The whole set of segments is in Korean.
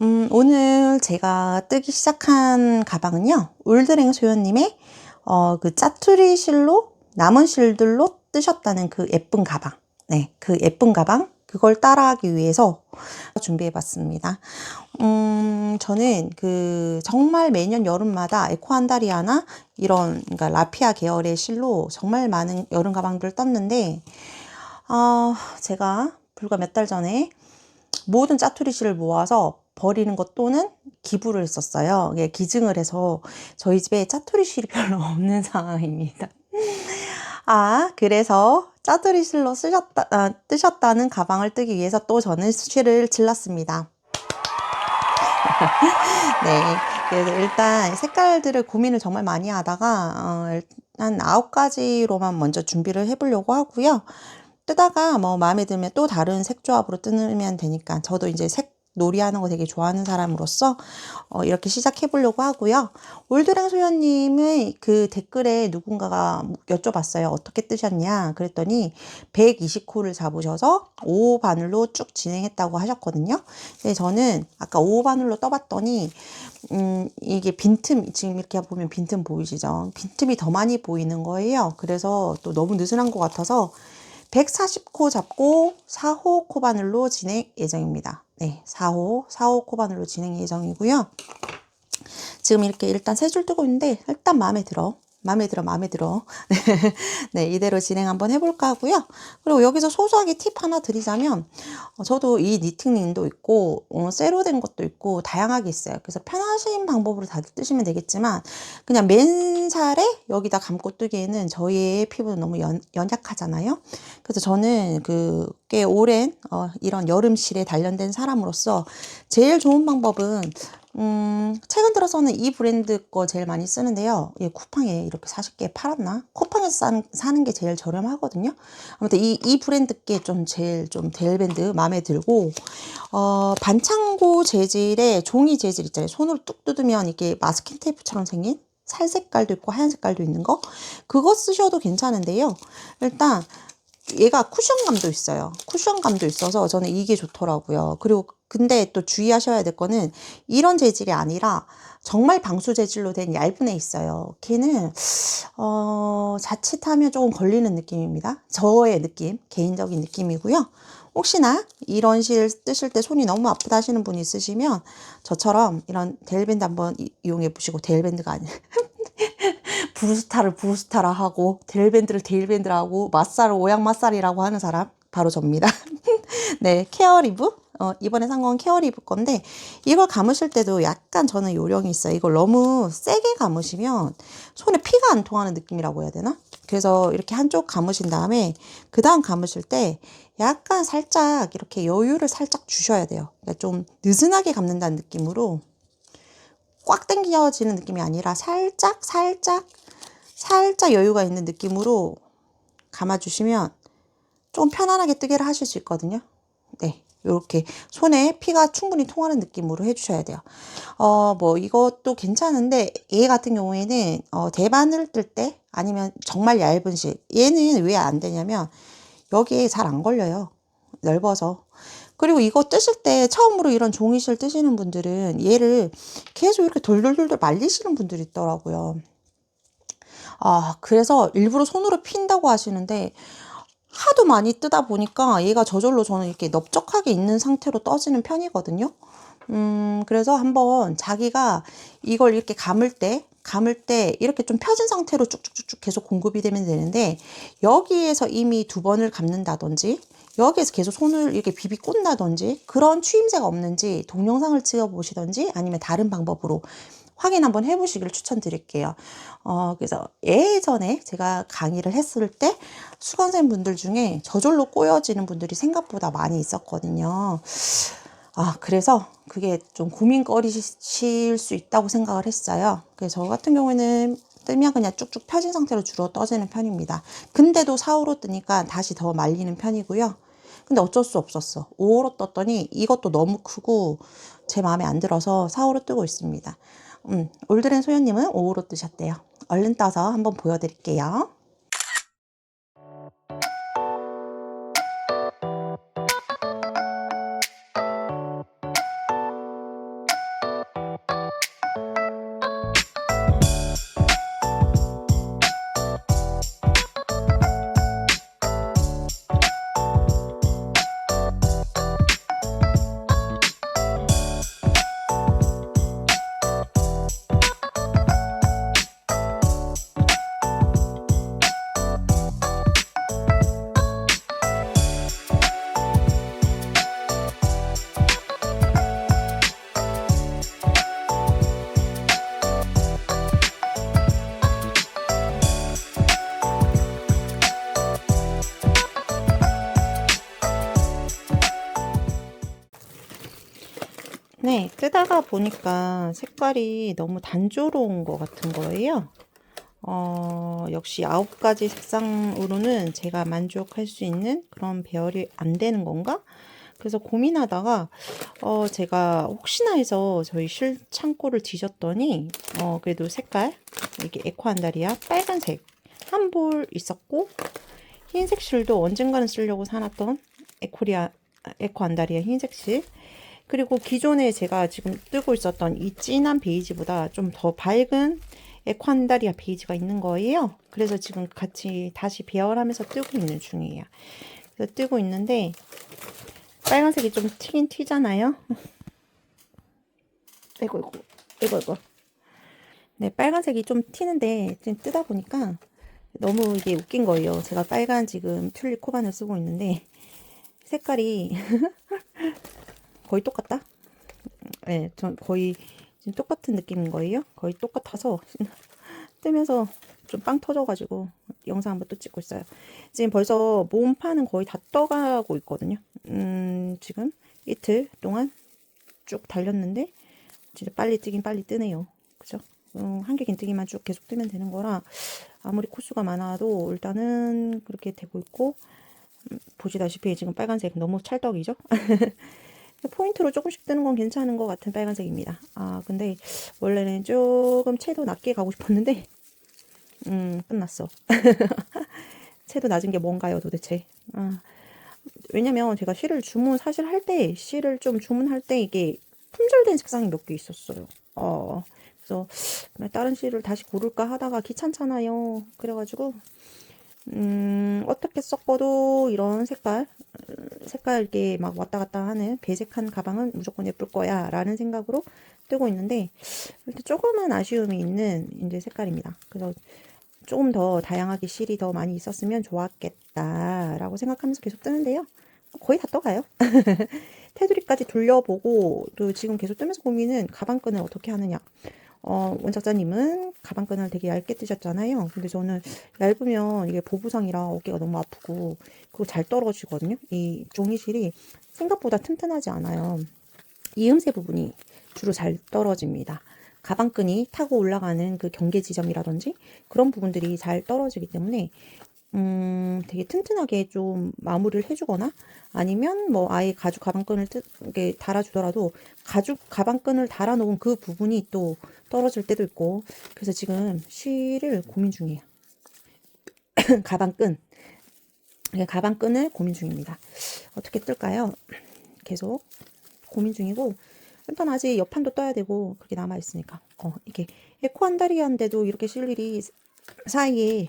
오늘 제가 뜨기 시작한 가방은요, 울드랭 소연님의 그 짜투리 실로 남은 실들로 뜨셨다는 그 예쁜 가방. 네, 그 예쁜 가방 그걸 따라하기 위해서 준비해 봤습니다. 저는 그 정말 매년 여름마다 에코안다리아나 이런 그러니까 라피아 계열의 실로 정말 많은 여름 가방들을 떴는데, 제가 불과 몇 달 전에 모든 짜투리 실을 모아서 버리는 것 또는 기부를 했었어요. 예, 기증을 해서 저희 집에 짜투리 실이 별로 없는 상황입니다. 그래서 짜투리 실로 뜨셨다는 가방을 뜨기 위해서 또 저는 실을 질렀습니다. 네. 그래서 일단 색깔들을 고민을 정말 많이 하다가 한 9가지로만 먼저 준비를 해보려고 하고요. 뜨다가 뭐 마음에 들면 또 다른 색 조합으로 뜨면 되니까, 저도 이제 색 놀이하는 거 되게 좋아하는 사람으로서 이렇게 시작해 보려고 하고요. 올드랭 소연님의 그 댓글에 누군가가 여쭤봤어요. 어떻게 뜨셨냐? 그랬더니 120호를 잡으셔서 5호 바늘로 쭉 진행했다고 하셨거든요. 근데 저는 아까 5호 바늘로 떠봤더니 이게 빈틈, 지금 이렇게 보면 빈틈 보이시죠? 빈틈이 더 많이 보이는 거예요. 그래서 또 너무 느슨한 것 같아서 140코 잡고 4호 코바늘로 진행 예정입니다. 네, 4호 코바늘로 진행 예정이고요. 지금 이렇게 일단 세 줄 뜨고 있는데 일단 마음에 들어. 네, 이대로 진행 한번 해볼까 하고요. 그리고 여기서 소소하게 팁 하나 드리자면, 저도 이 니팅링도 있고 쇠로 된 것도 있고 다양하게 있어요. 그래서 편하신 방법으로 다들 뜨시면 되겠지만, 그냥 맨살에 여기다 감고 뜨기에는 저희의 피부는 너무 연약하잖아요. 그래서 저는 꽤 오랜 이런 여름실에 단련된 사람으로서 제일 좋은 방법은, 최근 들어서는 이 브랜드 거 제일 많이 쓰는데요. 예, 쿠팡에 이렇게 40개 팔았나? 쿠팡에서 사는 게 제일 저렴하거든요. 아무튼 이 브랜드 게 제일 데일밴드 마음에 들고, 반창고 재질의 종이 재질 있잖아요. 손으로 뚝 뜯으면 이게 마스킹 테이프처럼 생긴 살 색깔도 있고 하얀 색깔도 있는 거. 그거 쓰셔도 괜찮은데요. 일단 얘가 쿠션감도 있어요. 쿠션감도 있어서 저는 이게 좋더라고요. 그리고 근데 또 주의하셔야 될 거는, 이런 재질이 아니라 정말 방수 재질로 된 얇은 애 있어요. 걔는 자칫하면 조금 걸리는 느낌입니다. 저의 느낌, 개인적인 느낌이고요. 혹시나 이런 실 뜨실 때 손이 너무 아프다 하시는 분이 있으시면 저처럼 이런 데일밴드 한번 이용해 보시고, 데일밴드가 아니라 브루스타라 하고 데일밴드를 데일밴드라 하고 마살을 오양 마살이라고 하는 사람 바로 접니다. 네, 케어리브. 이번에 산 건 케어리브 건데, 이걸 감으실 때도 약간 저는 요령이 있어요. 이걸 너무 세게 감으시면 손에 피가 안 통하는 느낌이라고 해야 되나? 그래서 이렇게 한쪽 감으신 다음에 그 다음 감으실 때 약간 살짝 이렇게 여유를 살짝 주셔야 돼요. 그러니까 좀 느슨하게 감는다는 느낌으로, 꽉 당겨지는 느낌이 아니라 살짝 여유가 있는 느낌으로 감아주시면 좀 편안하게 뜨개를 하실 수 있거든요. 네, 이렇게 손에 피가 충분히 통하는 느낌으로 해주셔야 돼요. 뭐 이것도 괜찮은데, 얘 같은 경우에는 대바늘 뜰 때 아니면 정말 얇은 실, 얘는 왜 안 되냐면 여기에 잘 안 걸려요. 넓어서. 그리고 이거 뜨실 때 처음으로 이런 종이실 뜨시는 분들은 얘를 계속 이렇게 돌돌돌돌 말리시는 분들이 있더라고요. 그래서 일부러 손으로 핀다고 하시는데, 하도 많이 뜨다 보니까 얘가 저절로 저는 이렇게 넓적하게 있는 상태로 떠지는 편이거든요. 그래서 한번 자기가 이걸 이렇게 감을 때 이렇게 좀 펴진 상태로 쭉쭉쭉쭉 계속 공급이 되면 되는데, 여기에서 이미 2번을 감는다든지 여기에서 계속 손을 이렇게 비비 꽂는다든지 그런 추임새가 없는지 동영상을 찍어 보시든지 아니면 다른 방법으로 확인 한번 해보시길 추천드릴게요. 그래서 예전에 제가 강의를 했을 때 수강생 분들 중에 저절로 꼬여지는 분들이 생각보다 많이 있었거든요. 그래서 그게 좀 고민거리실 수 있다고 생각을 했어요. 그래서 저 같은 경우에는 뜨면 그냥 쭉쭉 펴진 상태로 주로 떠지는 편입니다. 근데도 4호로 뜨니까 다시 더 말리는 편이고요. 근데 어쩔 수 없었어. 5호로 떴더니 이것도 너무 크고 제 마음에 안 들어서 4호로 뜨고 있습니다. 올드렌 소연님은 5호로 뜨셨대요. 얼른 떠서 한번 보여드릴게요. 네, 뜨다가 보니까 색깔이 너무 단조로운 것 같은 거예요. 역시 9가지 색상으로는 제가 만족할 수 있는 그런 배열이 안 되는 건가? 그래서 고민하다가 제가 혹시나 해서 저희 실 창고를 뒤졌더니 그래도 색깔 이게 에코안다리아 빨간색 한 볼 있었고, 흰색 실도 언젠가는 쓰려고 사놨던 에코안다리아 흰색 실, 그리고 기존에 제가 지금 뜨고 있었던 이 진한 베이지보다 좀 더 밝은 에코안다리아 베이지가 있는 거예요. 그래서 지금 같이 다시 배열하면서 뜨고 있는 중이에요. 그래서 뜨고 있는데 빨간색이 좀 튀긴 튀잖아요. 이거. 네, 빨간색이 좀 튀는데 지금 뜨다 보니까 너무 이게 웃긴 거예요. 제가 빨간 지금 튤립 코반을 쓰고 있는데 색깔이 거의 똑같다? 네, 전 거의 지금 똑같은 느낌인 거예요. 거의 똑같아서 뜨면서 좀 빵 터져가지고 영상 한번 또 찍고 있어요. 지금 벌써 몸판은 거의 다 떠가고 있거든요. 지금 이틀 동안 쭉 달렸는데 진짜 빨리 뜨긴 빨리 뜨네요. 그죠? 한개 긴뜨기만 쭉 계속 뜨면 되는 거라 아무리 코수가 많아도 일단은 그렇게 되고 있고, 보시다시피 지금 빨간색 너무 찰떡이죠? 포인트로 조금씩 뜨는 건 괜찮은 것 같은 빨간색입니다. 근데 원래는 조금 채도 낮게 가고 싶었는데 끝났어. 채도 낮은 게 뭔가요 도대체? 왜냐면 제가 실을 사실 할 때 실을 좀 주문할 때 이게 품절된 색상이 몇 개 있었어요. 그래서 다른 실을 다시 고를까 하다가 귀찮잖아요. 그래가지고 어떻게 섞어도 이런 색깔 이렇게 막 왔다 갔다 하는 배색한 가방은 무조건 예쁠 거야 라는 생각으로 뜨고 있는데, 일단 조금은 아쉬움이 있는 이제 색깔입니다. 그래서 조금 더 다양하게 실이 더 많이 있었으면 좋았겠다 라고 생각하면서 계속 뜨는데요. 거의 다 떠가요. 테두리까지 돌려보고, 또 지금 계속 뜨면서 고민은 가방끈을 어떻게 하느냐. 원작자님은 가방끈을 되게 얇게 뜨셨잖아요. 근데 저는 얇으면 이게 보부상이라 어깨가 너무 아프고, 그거 잘 떨어지거든요. 이 종이실이 생각보다 튼튼하지 않아요. 이음새 부분이 주로 잘 떨어집니다. 가방끈이 타고 올라가는 그 경계 지점이라든지 그런 부분들이 잘 떨어지기 때문에 되게 튼튼하게 좀 마무리를 해주거나, 아니면 뭐 아예 가죽 가방끈을 이렇게 달아주더라도 가죽 가방끈을 달아놓은 그 부분이 또 떨어질 때도 있고, 그래서 지금 실을 고민 중이에요. 가방끈을 고민 중입니다. 어떻게 뜰까요? 계속 고민 중이고, 일단 아직 옆판도 떠야 되고 그게 남아 있으니까 이게 에코안다리아인데도 이렇게 실일이 사이에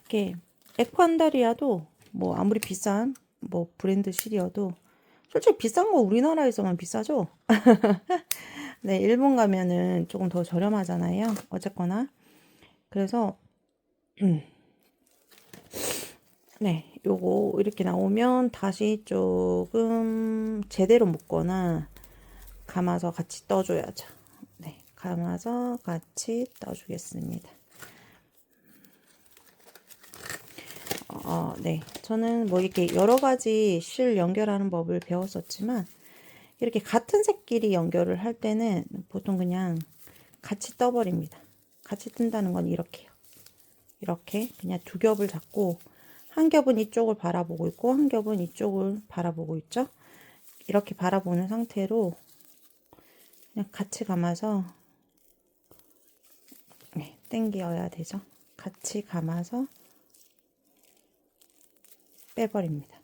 이렇게, 에코안다리아도 뭐 아무리 비싼 뭐 브랜드 실이어도 솔직히 비싼 거 우리나라에서만 비싸죠. 네, 일본 가면은 조금 더 저렴하잖아요. 어쨌거나 그래서 네, 요거 이렇게 나오면 다시 조금 제대로 묶거나 감아서 같이 떠줘야죠. 네, 감아서 같이 떠주겠습니다. 네. 저는 뭐 이렇게 여러 가지 실 연결하는 법을 배웠었지만, 이렇게 같은 색끼리 연결을 할 때는 보통 그냥 같이 떠버립니다. 같이 뜬다는 건 이렇게요. 이렇게 그냥 두 겹을 잡고, 한 겹은 이쪽을 바라보고 있고 한 겹은 이쪽을 바라보고 있죠. 이렇게 바라보는 상태로 그냥 같이 감아서 당겨야 되죠. 같이 감아서 빼버립니다.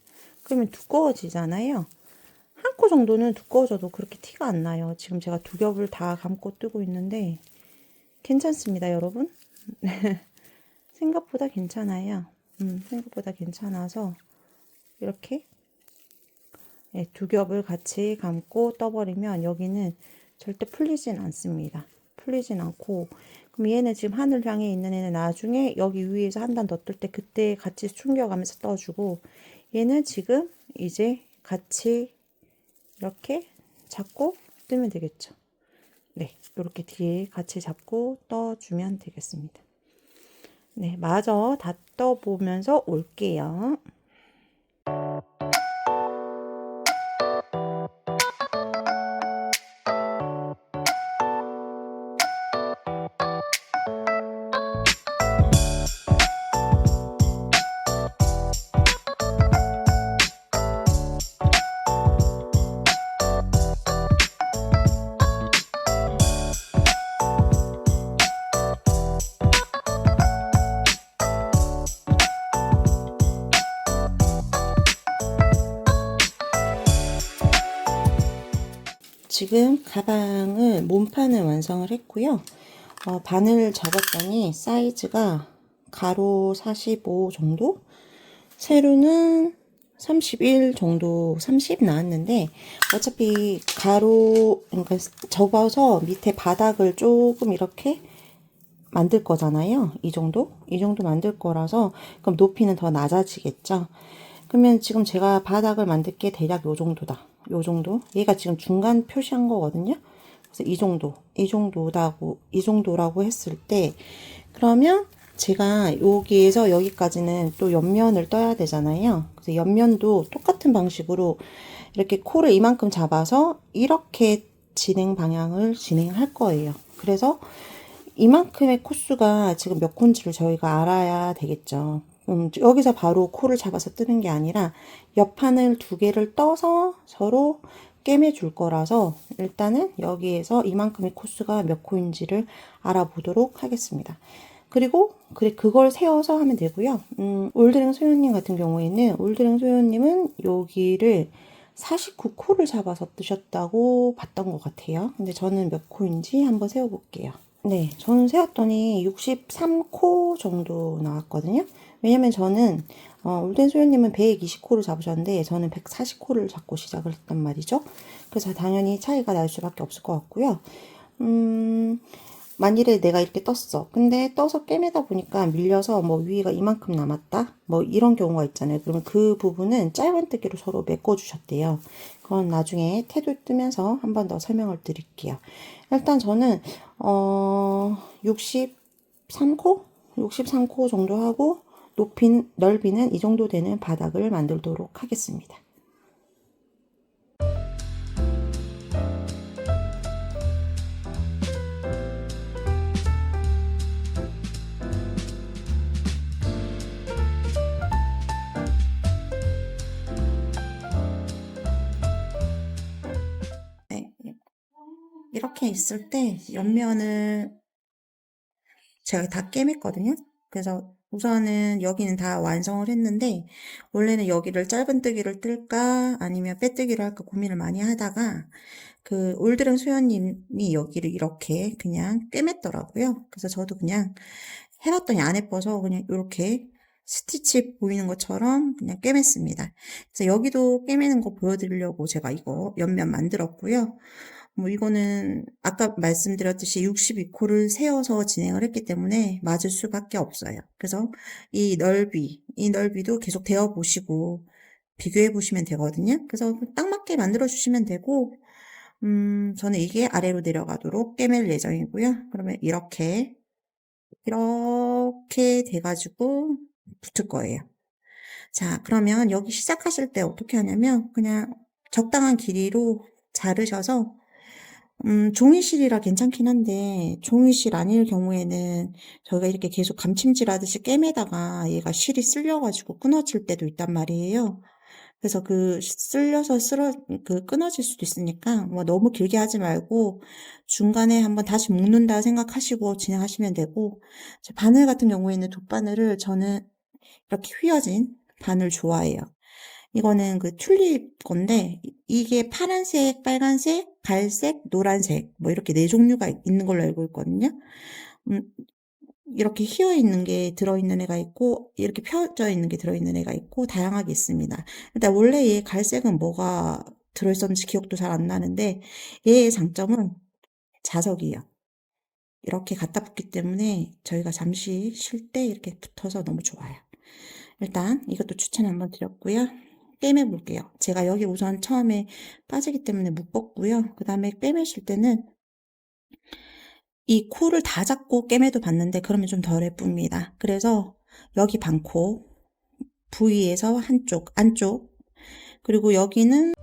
그러면 두꺼워지잖아요. 한 코 정도는 두꺼워져도 그렇게 티가 안 나요. 지금 제가 두 겹을 다 감고 뜨고 있는데 괜찮습니다, 여러분. 생각보다 괜찮아요. 생각보다 괜찮아서 이렇게 두 겹을 같이 감고 떠버리면 여기는 절대 풀리진 않습니다. 풀리진 않고, 그럼 얘는 지금 하늘 향해 있는 애는 나중에 여기 위에서 한 단 더 뜰 때 그때 같이 숨겨가면서 떠주고, 얘는 지금 이제 같이 이렇게 잡고 뜨면 되겠죠. 네, 이렇게 뒤에 같이 잡고 떠주면 되겠습니다. 네, 마저 다 떠보면서 올게요. 지금 가방을 몸판을 완성을 했고요. 반을 접었더니 사이즈가 가로 45 정도, 세로는 31 정도, 30 나왔는데 어차피 가로, 그러니까 접어서 밑에 바닥을 조금 이렇게 만들 거잖아요. 이 정도 만들 거라서 그럼 높이는 더 낮아지겠죠. 그러면 지금 제가 바닥을 만들 게 대략 요 정도다. 요 정도. 얘가 지금 중간 표시한 거거든요. 그래서 이 정도라고 했을 때, 그러면 제가 여기에서 여기까지는 또 옆면을 떠야 되잖아요. 그래서 옆면도 똑같은 방식으로 이렇게 코를 이만큼 잡아서 이렇게 방향을 진행할 거예요. 그래서 이만큼의 코수가 지금 몇 콘지를 저희가 알아야 되겠죠. 여기서 바로 코를 잡아서 뜨는 게 아니라 옆판을 두 개를 떠서 서로 꿰매줄 거라서 일단은 여기에서 이만큼의 코수가 몇 코인지를 알아보도록 하겠습니다. 그리고 그걸 세워서 하면 되고요. 올드랭 소연님 같은 경우에는 올드랭 소연님은 여기를 49코를 잡아서 뜨셨다고 봤던 것 같아요. 근데 저는 몇 코인지 한번 세워볼게요. 네, 저는 세웠더니 63코 정도 나왔거든요. 왜냐면 저는 올덴 소연님은 120코를 잡으셨는데 저는 140코를 잡고 시작을 했단 말이죠. 그래서 당연히 차이가 날 수밖에 없을 것 같고요. 만일에 내가 이렇게 떴어. 근데 떠서 꿰매다 보니까 밀려서 뭐 위가 이만큼 남았다. 뭐 이런 경우가 있잖아요. 그러면 그 부분은 짧은뜨기로 서로 메꿔주셨대요. 그건 나중에 태도 뜨면서 한 번 더 설명을 드릴게요. 일단 저는 63코 정도 하고 넓이는 이 정도 되는 바닥을 만들도록 하겠습니다. 네, 이렇게 있을 때 옆면을 제가 다 꿰맸거든요. 그래서 우선은 여기는 다 완성을 했는데 원래는 여기를 짧은뜨기를 뜰까 아니면 빼뜨기를 할까 고민을 많이 하다가 그 올드랭 소연님이 여기를 이렇게 그냥 꿰맸더라고요. 그래서 저도 그냥 해봤더니 안 예뻐서 그냥 이렇게 스티치 보이는 것처럼 그냥 꿰맸습니다. 그래서 여기도 꿰매는 거 보여드리려고 제가 이거 옆면 만들었고요. 뭐 이거는 아까 말씀드렸듯이 62코를 세워서 진행을 했기 때문에 맞을 수밖에 없어요. 그래서 이 넓이도 계속 대어 보시고 비교해 보시면 되거든요. 그래서 딱 맞게 만들어 주시면 되고, 저는 이게 아래로 내려가도록 꿰맬 예정이고요. 그러면 이렇게 돼가지고 붙을 거예요. 자, 그러면 여기 시작하실 때 어떻게 하냐면 그냥 적당한 길이로 자르셔서 종이실이라 괜찮긴 한데 종이실 아닐 경우에는 저희가 이렇게 계속 감침질 하듯이 꿰매다가 얘가 실이 쓸려가지고 끊어질 때도 있단 말이에요. 그래서 쓸려서 끊어질 수도 있으니까 뭐 너무 길게 하지 말고 중간에 한번 다시 묶는다 생각하시고 진행하시면 되고, 바늘 같은 경우에는 돗바늘을 저는 이렇게 휘어진 바늘 좋아해요. 이거는 그 튤립 건데 이게 파란색, 빨간색, 갈색, 노란색 뭐 이렇게 4종류가 있는 걸로 알고 있거든요. 이렇게 휘어 있는 게 들어있는 애가 있고 이렇게 펴져 있는 게 들어있는 애가 있고 다양하게 있습니다. 일단 원래 얘 갈색은 뭐가 들어있었는지 기억도 잘 안 나는데 얘의 장점은 자석이에요. 이렇게 갖다 붙기 때문에 저희가 잠시 쉴 때 이렇게 붙어서 너무 좋아요. 일단 이것도 추천 한번 드렸고요. 꿰매 볼게요. 제가 여기 우선 처음에 빠지기 때문에 묶었고요. 그 다음에 꿰매실 때는 이 코를 다 잡고 꿰매도 봤는데 그러면 좀 덜 예쁩니다. 그래서 여기 반코 부위에서 안쪽 그리고 여기는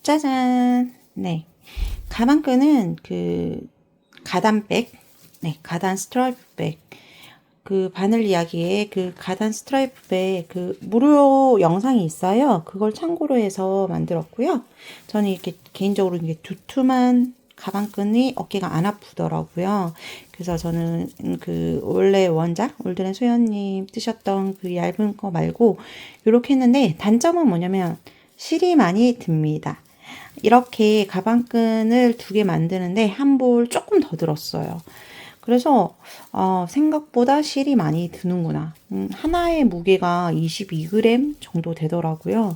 짜잔. 네. 가방끈은 그 가단백, 네, 가단 스트라이프백, 그 바늘 이야기에 그 가단 스트라이프백 그 무료 영상이 있어요. 그걸 참고로 해서 만들었고요. 저는 이렇게 개인적으로 이게 두툼한 가방끈이 어깨가 안 아프더라고요. 그래서 저는 그 원래 원작 올드렌 소연님 뜨셨던 그 얇은 거 말고 이렇게 했는데 단점은 뭐냐면 실이 많이 듭니다. 이렇게 가방끈을 2개 만드는데 한 볼 조금 더 들었어요. 그래서 생각보다 실이 많이 드는구나. 하나의 무게가 22g 정도 되더라고요.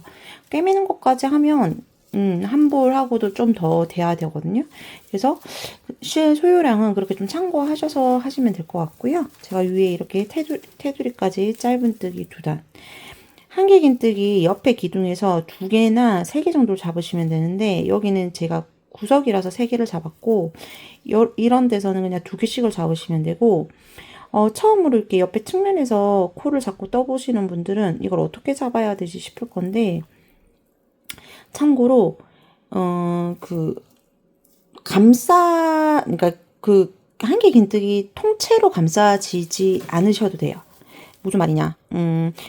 꿰매는 것까지 하면 한 볼하고도 좀 더 돼야 되거든요. 그래서 실 소요량은 그렇게 좀 참고하셔서 하시면 될 것 같고요. 제가 위에 이렇게 테두리까지 짧은뜨기 2단. 한길긴뜨기 옆에 기둥에서 2개나 3개 정도 잡으시면 되는데 여기는 제가 구석이라서 3개를 잡았고 이런 데서는 그냥 2개씩을 잡으시면 되고 처음으로 이렇게 옆에 측면에서 코를 자꾸 떠보시는 분들은 이걸 어떻게 잡아야 되지 싶을 건데 참고로 그러니까 그 한길긴뜨기 통째로 감싸지지 않으셔도 돼요. 무슨 말이냐?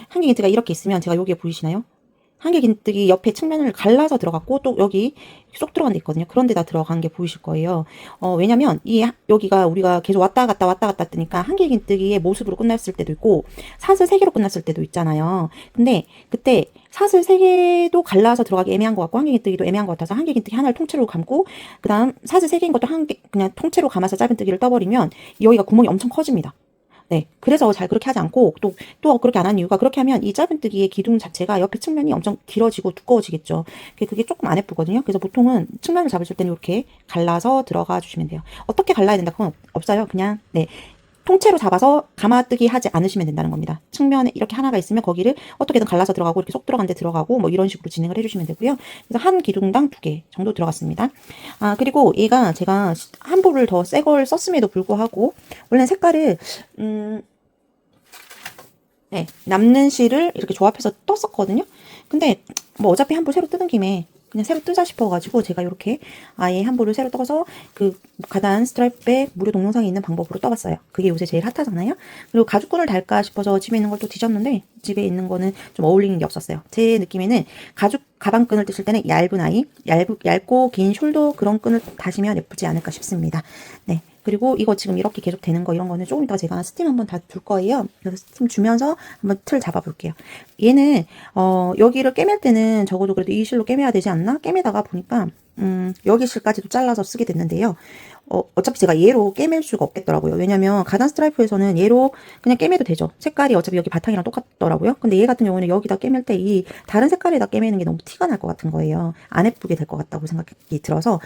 한길긴뜨기가 이렇게 있으면 제가 여기에 보이시나요? 한길긴뜨기 옆에 측면을 갈라서 들어갔고 또 여기 쏙 들어간 데 있거든요. 그런 데다 들어간 게 보이실 거예요. 왜냐면 여기가 우리가 계속 왔다 갔다 뜨니까 한길긴뜨기의 모습으로 끝났을 때도 있고 사슬 3개로 끝났을 때도 있잖아요. 근데 그때 사슬 3개도 갈라서 들어가기 애매한 것 같고 한길긴뜨기도 애매한 것 같아서 한길긴뜨기 하나를 통째로 감고 그 다음 사슬 3개인 것도 그냥 통째로 감아서 짧은뜨기를 떠버리면 여기가 구멍이 엄청 커집니다. 네. 그래서 잘 그렇게 하지 않고 또 그렇게 안 한 이유가 그렇게 하면 이 짧은뜨기의 기둥 자체가 옆에 측면이 엄청 길어지고 두꺼워지겠죠. 그게 조금 안 예쁘거든요. 그래서 보통은 측면을 잡으실 때는 이렇게 갈라서 들어가 주시면 돼요. 어떻게 갈라야 된다? 그건 없어요. 그냥 네. 통째로 잡아서 감아뜨기 하지 않으시면 된다는 겁니다. 측면에 이렇게 하나가 있으면 거기를 어떻게든 갈라서 들어가고 이렇게 쏙 들어간 데 들어가고 뭐 이런 식으로 진행을 해주시면 되고요. 그래서 한 기둥당 2개 정도 들어갔습니다. 그리고 얘가 제가 한 볼을 더 새 걸 썼음에도 불구하고 원래 색깔을 네, 남는 실을 이렇게 조합해서 떴었거든요. 근데 뭐 어차피 한 볼 새로 뜯은 김에 그냥 새로 뜨자 싶어가지고 제가 이렇게 아예 한 볼을 새로 떠서 그 가단 스트라이프백 무료 동영상에 있는 방법으로 떠봤어요. 그게 요새 제일 핫하잖아요. 그리고 가죽끈을 달까 싶어서 집에 있는 걸 또 뒤졌는데 집에 있는 거는 좀 어울리는 게 없었어요. 제 느낌에는 가죽 가방끈을 뜨실 때는 얇고 긴 숄더 그런 끈을 다시면 예쁘지 않을까 싶습니다. 네. 그리고 이거 지금 이렇게 계속 되는 거 이런 거는 조금 이따가 제가 스팀 한번 다 둘 거예요. 그래서 스팀 주면서 한번 틀 잡아 볼게요. 얘는 여기를 꿰맬 때는 적어도 그래도 이 실로 꿰매야 되지 않나? 꿰매다가 보니까 여기 실까지도 잘라서 쓰게 됐는데요. 어차피 제가 얘로 꿰맬 수가 없겠더라고요. 왜냐면 가단 스트라이프에서는 얘로 그냥 꿰매도 되죠. 색깔이 어차피 여기 바탕이랑 똑같더라고요. 근데 얘 같은 경우는 여기다 꿰맬 때 이 다른 색깔에다 꿰매는 게 너무 티가 날 것 같은 거예요. 안 예쁘게 될 것 같다고 생각이 들어서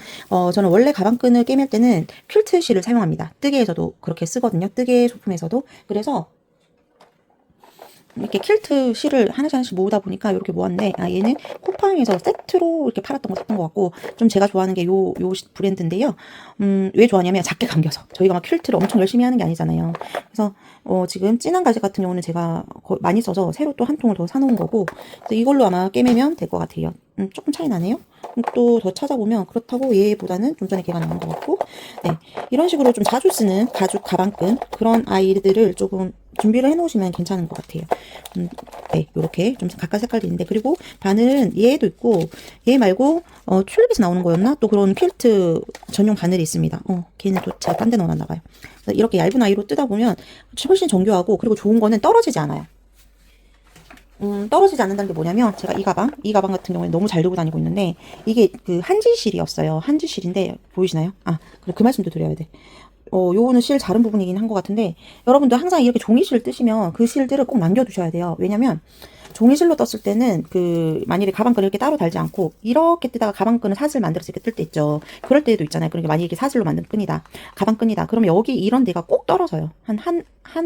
저는 원래 가방끈을 꿰맬 때는 퀼트 실을 사용합니다. 뜨개에서도 그렇게 쓰거든요. 뜨개 소품에서도. 그래서 이렇게 퀼트 실을 하나씩 모으다 보니까 이렇게 모았는데 얘는 쿠팡에서 세트로 이렇게 팔았던 거 샀던 것 같고 좀 제가 좋아하는 게 요 브랜드인데요. 왜 좋아하냐면 작게 감겨서 저희가 막 퀼트를 엄청 열심히 하는 게 아니잖아요. 그래서 지금 진한 가지 같은 경우는 제가 많이 써서 새로 또 한 통을 더 사놓은 거고 그래서 이걸로 아마 꿰매면 될 것 같아요. 조금 차이 나네요. 또 더 찾아보면 그렇다고 얘보다는 좀 전에 걔가 나온 것 같고 네 이런 식으로 좀 자주 쓰는 가죽 가방끈 그런 아이들을 조금 준비를 해놓으시면 괜찮은 것 같아요. 네, 요렇게 좀 각각 색깔도 있는데 그리고 바늘은 얘도 있고 얘 말고 튤립에서 나오는 거였나? 또 그런 퀼트 전용 바늘이 있습니다. 걔는 또 제가 딴 데 넣어놨나 봐요. 이렇게 얇은 아이로 뜨다 보면 훨씬 정교하고 그리고 좋은 거는 떨어지지 않아요. 떨어지지 않는다는 게 뭐냐면 제가 이 가방 같은 경우에 너무 잘 들고 다니고 있는데 이게 그 한지실이었어요. 한지실인데 보이시나요? 그래 그 말씀도 드려야 돼. 요거는 실 자른 부분이긴 한 것 같은데 여러분도 항상 이렇게 종이실 뜨시면 그 실들을 꼭 남겨두셔야 돼요. 왜냐면 종이실로 떴을 때는 만일에 가방끈을 이렇게 따로 달지 않고 이렇게 뜨다가 가방끈을 사슬 만들어서 이렇게 뜰 때 있죠. 그럴 때도 있잖아요. 그러니까 만약에 사슬로 만든 끈이다. 가방끈이다. 그러면 여기 이런 데가 꼭 떨어져요. 한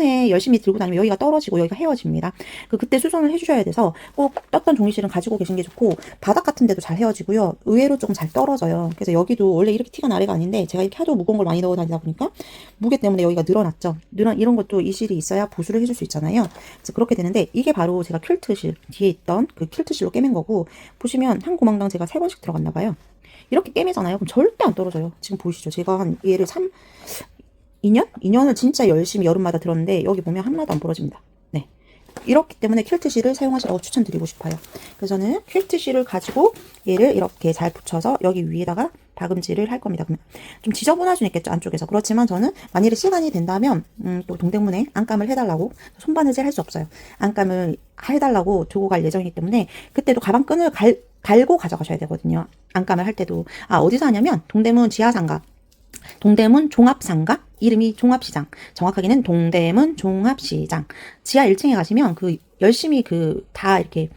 해 열심히 들고 다니면 여기가 떨어지고 여기가 헤어집니다. 그때 수선을 해주셔야 돼서 꼭 떴던 종이실은 가지고 계신 게 좋고 바닥 같은 데도 잘 헤어지고요. 의외로 조금 잘 떨어져요. 그래서 여기도 원래 이렇게 티가 나래가 아닌데 제가 이렇게 하도 무거운 걸 많이 넣어 다니다 보니까 무게 때문에 여기가 늘어났죠. 이런 것도 이 실이 있어야 보수를 해줄 수 있잖아요. 그래서 그렇게 되는데 이게 바로 제가 퀼트 킬 뒤에 있던 그 퀼트 실로 꿰맨 거고, 보시면 한 고망당 제가 3번씩 들어갔나 봐요. 이렇게 꿰매잖아요. 그럼 절대 안 떨어져요. 지금 보이시죠? 제가 한 얘를 2년? 2년을 진짜 열심히 여름마다 들었는데 여기 보면 하나도 안 부러집니다. 네. 이렇기 때문에 퀼트실을 사용하시라고 추천드리고 싶어요. 그래서 저는 퀼트실을 가지고 얘를 이렇게 잘 붙여서 여기 위에다가 박음질을 할 겁니다. 그러면 좀 지저분할 수는 있겠죠, 안쪽에서. 그렇지만 저는 만일에 시간이 된다면 또 동대문에 안감을 해달라고, 손바느질 할 수 없어요. 안감을 해달라고 두고 갈 예정이기 때문에 그때도 가방끈을 갈고 가져가셔야 되거든요. 안감을 할 때도. 어디서 하냐면 동대문 지하상가, 동대문 종합상가, 이름이 종합시장, 정확하게는 동대문 종합시장 지하 1층에 가시면 그 열심히 그 다 이렇게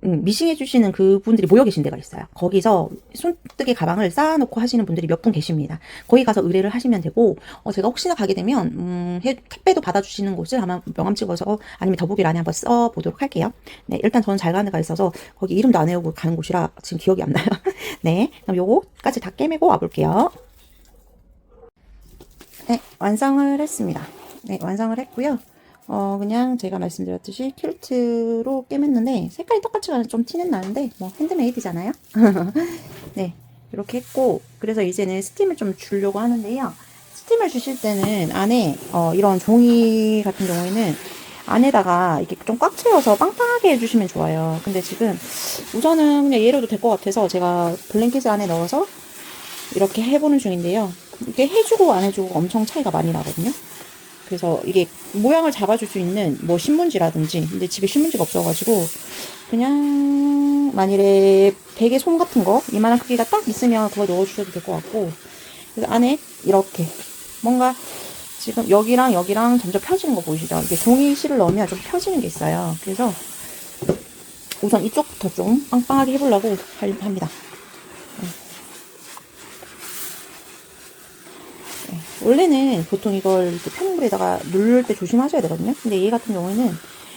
미싱해 주시는 그분들이 모여 계신 데가 있어요. 거기서 손뜨개 가방을 쌓아놓고 하시는 분들이 몇 분 계십니다. 거기 가서 의뢰를 하시면 되고, 제가 혹시나 가게 되면 택배도 받아주시는 곳을 아마 명함 찍어서 아니면 더보기란에 한번 써보도록 할게요. 네, 일단 저는 잘 가는 데가 있어서 거기 이름도 안 외우고 가는 곳이라 지금 기억이 안 나요. 네, 그럼 요거까지 다 꿰매고 와볼게요. 네, 완성을 했습니다. 네, 완성을 했고요. 그냥 제가 말씀드렸듯이 퀼트로 꿰맸는데 색깔이 똑같이 가는 좀 티는 나는데 뭐 핸드메이드잖아요. 네, 이렇게 했고, 그래서 이제는 스팀을 좀 주려고 하는데요. 스팀을 주실 때는 안에 이런 종이 같은 경우에는 안에다가 이렇게 좀 꽉 채워서 빵빵하게 해주시면 좋아요. 근데 지금 우선은 그냥 얘로도 될 것 같아서 제가 블랭킷 안에 넣어서 이렇게 해보는 중인데요. 이게 해주고 안 해주고 엄청 차이가 많이 나거든요. 그래서 이게 모양을 잡아줄 수 있는 뭐 신문지라든지, 근데 집에 신문지가 없어가지고 그냥 만일에 베개 솜 같은 거 이만한 크기가 딱 있으면 그거 넣어주셔도 될 것 같고, 그래서 안에 이렇게 뭔가 지금 여기랑 여기랑 점점 펴지는 거 보이시죠? 이게 종이실을 넣으면 좀 펴지는 게 있어요. 그래서 우선 이쪽부터 좀 빵빵하게 해보려고 합니다. 원래는 보통 이걸 이렇게 펴는 물에다가 누를 때 조심하셔야 되거든요. 근데 얘 같은 경우에는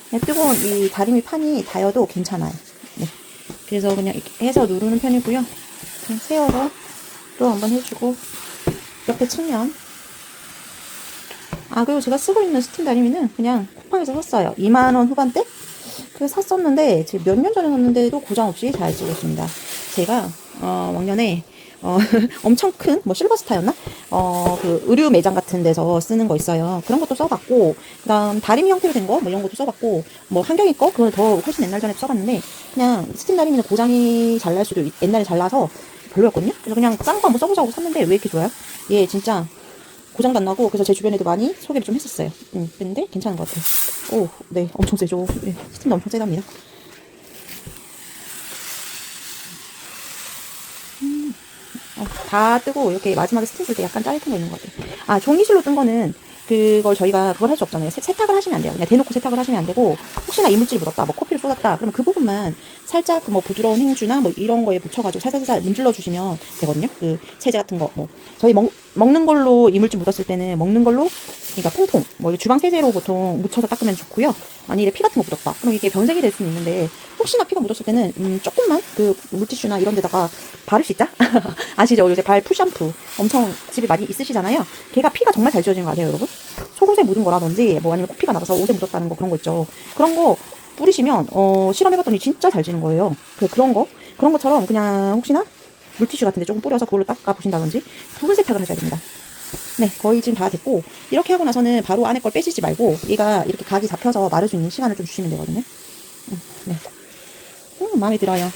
그냥 뜨거운 이 다리미 판이 닿여도 괜찮아요. 네. 그래서 그냥 이렇게 해서 누르는 편이고요. 그냥 세워서 또 한번 해주고, 옆에 측면. 그리고 제가 쓰고 있는 스팀 다리미는 그냥 쿠팡에서 샀어요. 2만원 후반대? 그래서 샀었는데 지금 몇 년 전에 샀는데도 고장 없이 잘 쓰고 있습니다. 제가 왕년에 엄청 큰, 뭐, 실버스타였나? 그, 의류 매장 같은 데서 쓰는 거 있어요. 그런 것도 써봤고, 그 다음, 다리미 형태로 된 거, 뭐, 이런 것도 써봤고, 뭐, 한경이 거? 그걸 더 훨씬 옛날 전에 써봤는데, 그냥, 스팀 다리미는 고장이 잘 날 수도, 옛날에 잘 나서 별로였거든요? 그래서 그냥 싼 거 한번 써보자고 샀는데, 왜 이렇게 좋아요? 얘 진짜, 고장도 안 나고, 그래서 제 주변에도 많이 소개를 좀 했었어요. 근데 괜찮은 것 같아요. 오, 네, 엄청 세죠. 네, 스팀도 엄청 세답니다. 다 뜨고 이렇게 마지막에 스팀 쓸 때 약간 짜릿한 거 있는 것 같아요. 종이실로 뜬 거는 그걸 저희가 그걸 할 수 없잖아요. 세탁을 하시면 안 돼요. 그냥 대놓고 세탁을 하시면 안 되고, 혹시나 이물질이 묻었다, 뭐 커피를 쏟았다, 그러면 그 부분만 살짝 뭐 부드러운 행주나 뭐 이런 거에 묻혀가지고 살살살살 문질러 주시면 되거든요. 그 세제 같은 거, 뭐 저희 먹는 걸로 이물질 묻었을 때는 먹는 걸로, 그러니까 통통 뭐 주방 세제로 보통 묻혀서 닦으면 좋고요. 만일에 피 같은 거 묻었다, 그럼 이게 변색이 될 수는 있는데, 혹시나 피가 묻었을 때는 조금만 그 물티슈나 이런 데다가 바를 수 있자. 아시죠? 요새 발 풀샴푸 엄청 집에 많이 있으시잖아요. 걔가 피가 정말 잘 지워지는 거 아세요, 여러분? 속옷에 묻은 거라든지 뭐 아니면 코피가 나가서 옷에 묻었다는 거, 그런 거 있죠. 그런 거 뿌리시면 실험해봤더니 진짜 잘 지는 거예요. 그런 것처럼 그냥 혹시나 물티슈 같은데 조금 뿌려서 그걸로 닦아 보신다든지 부분 세탁을 하셔야 됩니다. 네, 거의 지금 다 됐고, 이렇게 하고 나서는 바로 안에 걸 빼시지 말고 얘가 이렇게 각이 잡혀서 마를 수 있는 시간을 좀 주시면 되거든요. 네, 마음에 들어요.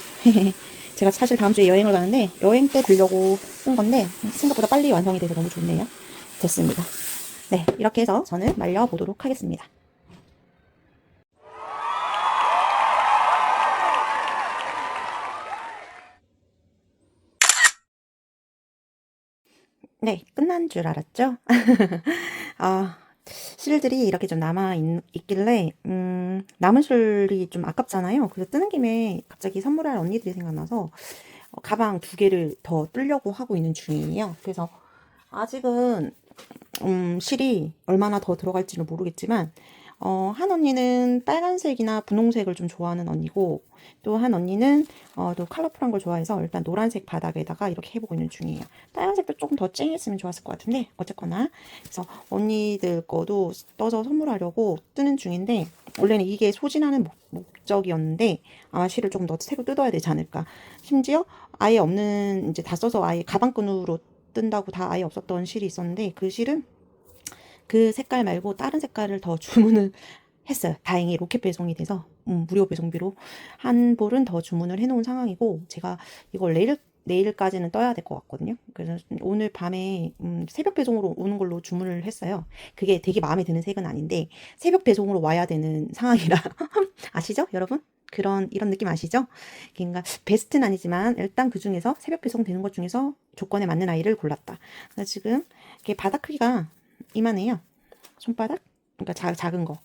제가 사실 다음 주에 여행을 가는데 여행 때 들려고 쓴 건데 생각보다 빨리 완성이 돼서 너무 좋네요. 됐습니다. 네, 이렇게 해서 저는 말려보도록 하겠습니다. 네, 끝난 줄 알았죠? 실들이 이렇게 좀 있길래 남은 실이 좀 아깝잖아요. 그래서 뜨는 김에 갑자기 선물할 언니들이 생각나서 가방 2개를 더 뜰려고 하고 있는 중이에요. 그래서 아직은 실이 얼마나 더 들어갈지는 모르겠지만 한 언니는 빨간색이나 분홍색을 좀 좋아하는 언니고, 또 한 언니는 또 컬러풀한 걸 좋아해서 일단 노란색 바닥에다가 이렇게 해보고 있는 중이에요. 빨간색도 조금 더 쨍했으면 좋았을 것 같은데 어쨌거나, 그래서 언니들 거도 떠서 선물하려고 뜨는 중인데, 원래는 이게 소진하는 목적이었는데 아마 실을 조금 더 새로 뜯어야 되지 않을까. 심지어 아예 없는, 이제 다 써서 아예 가방끈으로 뜬다고 다 아예 없었던 실이 있었는데, 그 실은 그 색깔 말고 다른 색깔을 더 주문을 했어요. 다행히 로켓 배송이 돼서 무료 배송비로 한 볼은 더 주문을 해놓은 상황이고, 제가 이걸 내일까지는 떠야 될 것 같거든요. 그래서 오늘 밤에 새벽 배송으로 오는 걸로 주문을 했어요. 그게 되게 마음에 드는 색은 아닌데 새벽 배송으로 와야 되는 상황이라 아시죠, 여러분? 이런 느낌 아시죠? 그러니까 베스트는 아니지만 일단 그 중에서 새벽 배송 되는 것 중에서 조건에 맞는 아이를 골랐다. 그래서 지금 이게 바닥 크기가 이만해요. 손바닥? 그러니까 작은 거.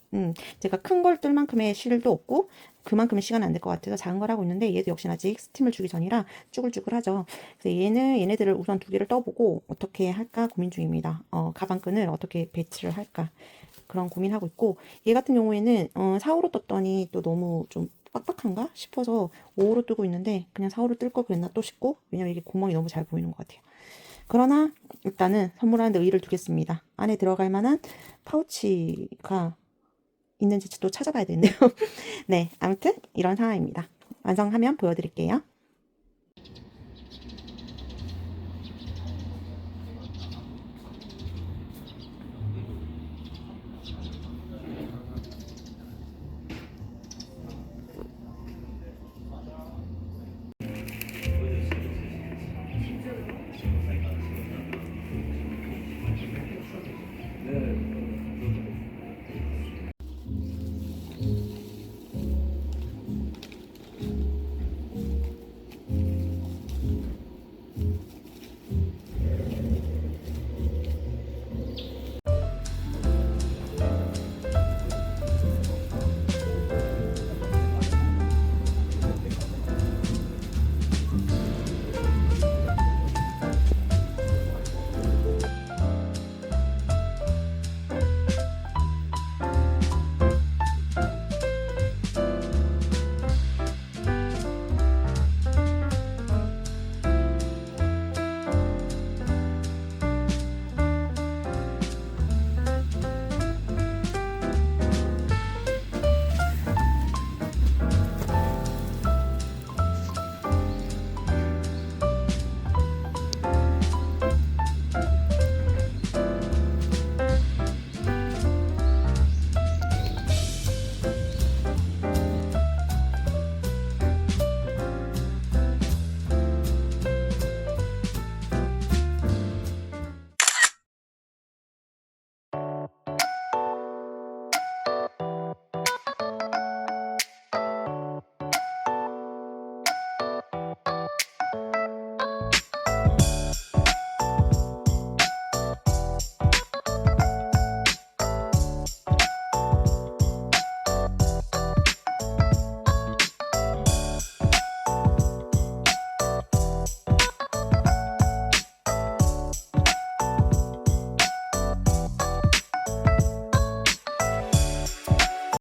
제가 큰 걸 뜰 만큼의 실도 없고 그만큼의 시간은 안 될 것 같아서 작은 걸 하고 있는데, 얘도 역시 아직 스팀을 주기 전이라 쭈글쭈글하죠. 그래서 얘네들을 우선 두 개를 떠보고 어떻게 할까 고민 중입니다. 가방끈을 어떻게 배치를 할까 그런 고민하고 있고, 얘 같은 경우에는 4호로 떴더니 또 너무 좀 빡빡한가 싶어서 5호로 뜨고 있는데, 그냥 4호로 뜰 걸 그랬나 또 싶고, 왜냐면 이게 구멍이 너무 잘 보이는 것 같아요. 그러나 일단은 선물하는데 의의를 두겠습니다. 안에 들어갈 만한 파우치가 있는지 또 찾아봐야 되는데요. 네, 아무튼 이런 상황입니다. 완성하면 보여드릴게요.